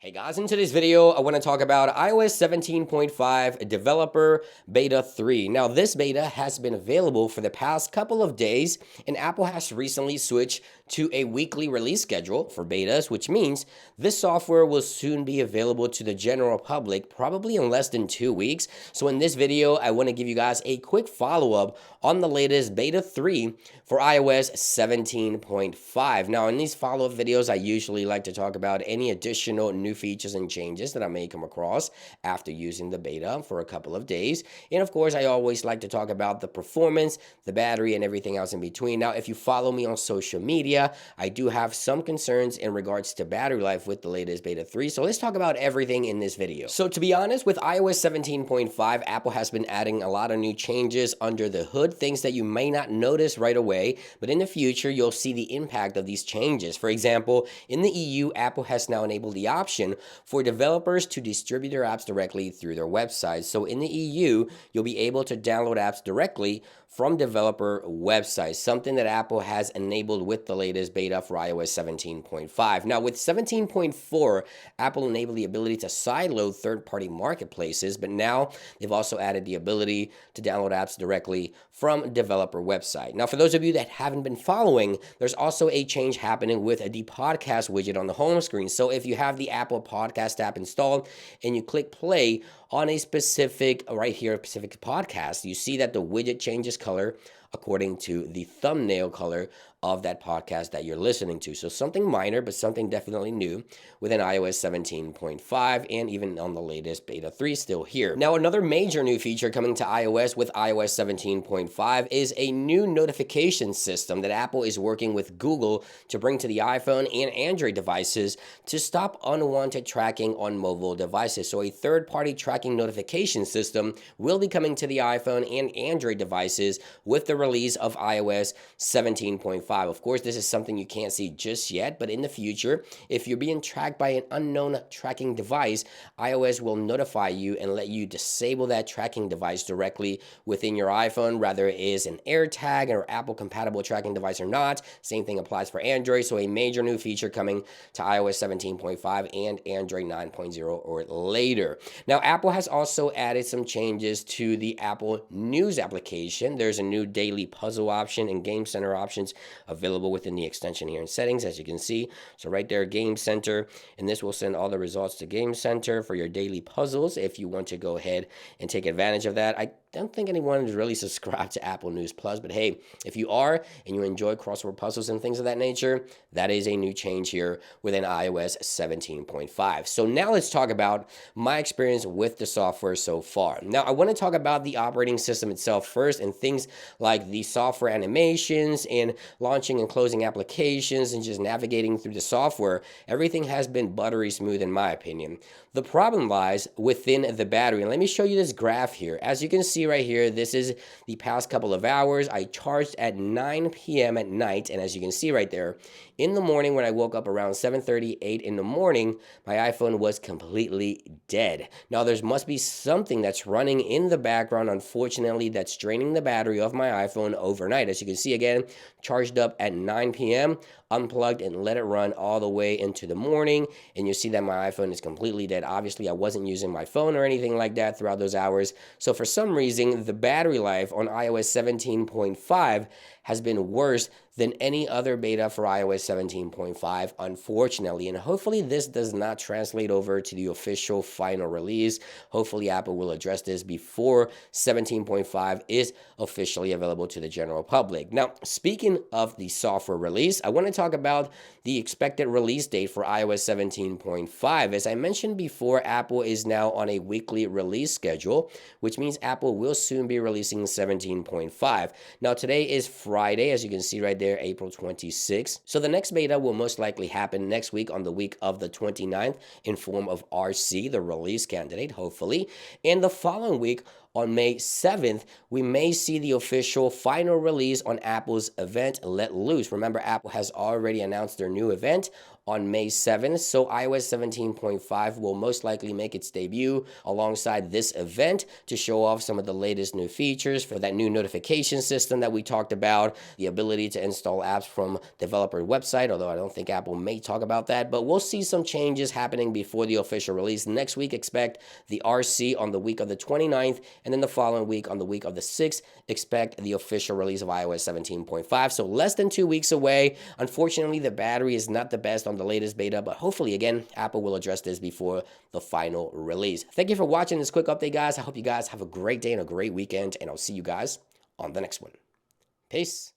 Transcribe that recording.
Hey guys, in today's video, I want to talk about iOS 17.5 Developer Beta 3. Now, this beta has been available for the past couple of days, and Apple has recently switched to a weekly release schedule for betas, which means this software will soon be available to the general public, probably in less than 2 weeks. So in this video, I want to give you guys a quick follow-up on the latest Beta 3 for iOS 17.5. Now, in these follow-up videos, I usually like to talk about any additional new features and changes that I may come across after using the beta for a couple of days. And of course, I always like to talk about the performance, the battery, and everything else in between. Now, if you follow me on social media, I do have some concerns in regards to battery life with the latest Beta 3. So let's talk about everything in this video. So to be honest, with iOS 17.5, Apple has been adding a lot of new changes under the hood, things that you may not notice right away, but in the future, you'll see the impact of these changes. For example, in the EU, Apple has now enabled the option for developers to distribute their apps directly through their websites. So in the EU, you'll be able to download apps directly from developer websites, something that Apple has enabled with the latest beta for iOS 17.5. Now, with 17.4, Apple enabled the ability to sideload third-party marketplaces, but now they've also added the ability to download apps directly from developer website. Now, for those of you that haven't been following, there's also a change happening with the podcast widget on the home screen. So if you have the Apple Podcast app installed and you click play on a specific podcast, you see that the widget changes color according to the thumbnail color of that podcast that you're listening to. So something minor, but something definitely new within iOS 17.5 and even on the latest Beta 3 still here. Now, another major new feature coming to iOS with iOS 17.5 is a new notification system that Apple is working with Google to bring to the iPhone and Android devices to stop unwanted tracking on mobile devices. So a third-party tracking notification system will be coming to the iPhone and Android devices with the release of iOS 17.5. Of course, this is something you can't see just yet, but in the future, if you're being tracked by an unknown tracking device, iOS will notify you and let you disable that tracking device directly within your iPhone, whether it is an AirTag or Apple compatible tracking device or not. Same thing applies for Android. So a major new feature coming to iOS 17.5 and Android 9.0 or later. Now, Apple has also added some changes to the Apple News application. There's a new daily puzzle option and Game Center options available within the extension here in settings, as you can see. So right there, Game Center, and this will send all the results to Game Center for your daily puzzles if you want to go ahead and take advantage of that. I don't think anyone is really subscribed to Apple News Plus, but hey, if you are and you enjoy crossword puzzles and things of that nature, that is a new change here within iOS 17.5. So now let's talk about my experience with the software so far. Now, I want to talk about the operating system itself first and things like the software animations and launching and closing applications and just navigating through the software. Everything has been buttery smooth in my opinion. The problem lies within the battery. And let me show you this graph here. As you can see right here, this is the past couple of hours. I charged at 9 p.m. at night. And as you can see right there, in the morning when I woke up around 7:38 in the morning, my iPhone was completely dead. Now, there must be something that's running in the background, unfortunately, that's draining the battery of my iPhone overnight. As you can see again, charged up at 9 p.m., unplugged and let it run all the way into the morning, and you see that my iPhone is completely dead. Obviously, I wasn't using my phone or anything like that throughout those hours. So for some reason, the battery life on iOS 17.5 has been worse than any other beta for iOS 17.5, unfortunately. And hopefully this does not translate over to the official final release. Hopefully Apple will address this before 17.5 is officially available to the general public. Now, speaking of the software release, I want to talk about the expected release date for iOS 17.5. As I mentioned before, Apple is now on a weekly release schedule, which means Apple will soon be releasing 17.5. Now, today is Friday, as you can see right there, April 26th. So the next beta will most likely happen next week on the week of the 29th in form of RC, the release candidate, hopefully. And the following week on May 7th, we may see the official final release on Apple's event, Let Loose. Remember, Apple has already announced their new event on May 7th. So iOS 17.5 will most likely make its debut alongside this event to show off some of the latest new features for that new notification system that we talked about, the ability to install apps from developer website, although I don't think Apple may talk about that, but we'll see some changes happening before the official release. Next week, expect the RC on the week of the 29th, and then the following week on the week of the 6th, expect the official release of iOS 17.5. So less than 2 weeks away. Unfortunately, the battery is not the best on the latest beta, but hopefully, again, Apple will address this before the final release. Thank you for watching this quick update, guys. I hope you guys have a great day and a great weekend, and I'll see you guys on the next one. Peace.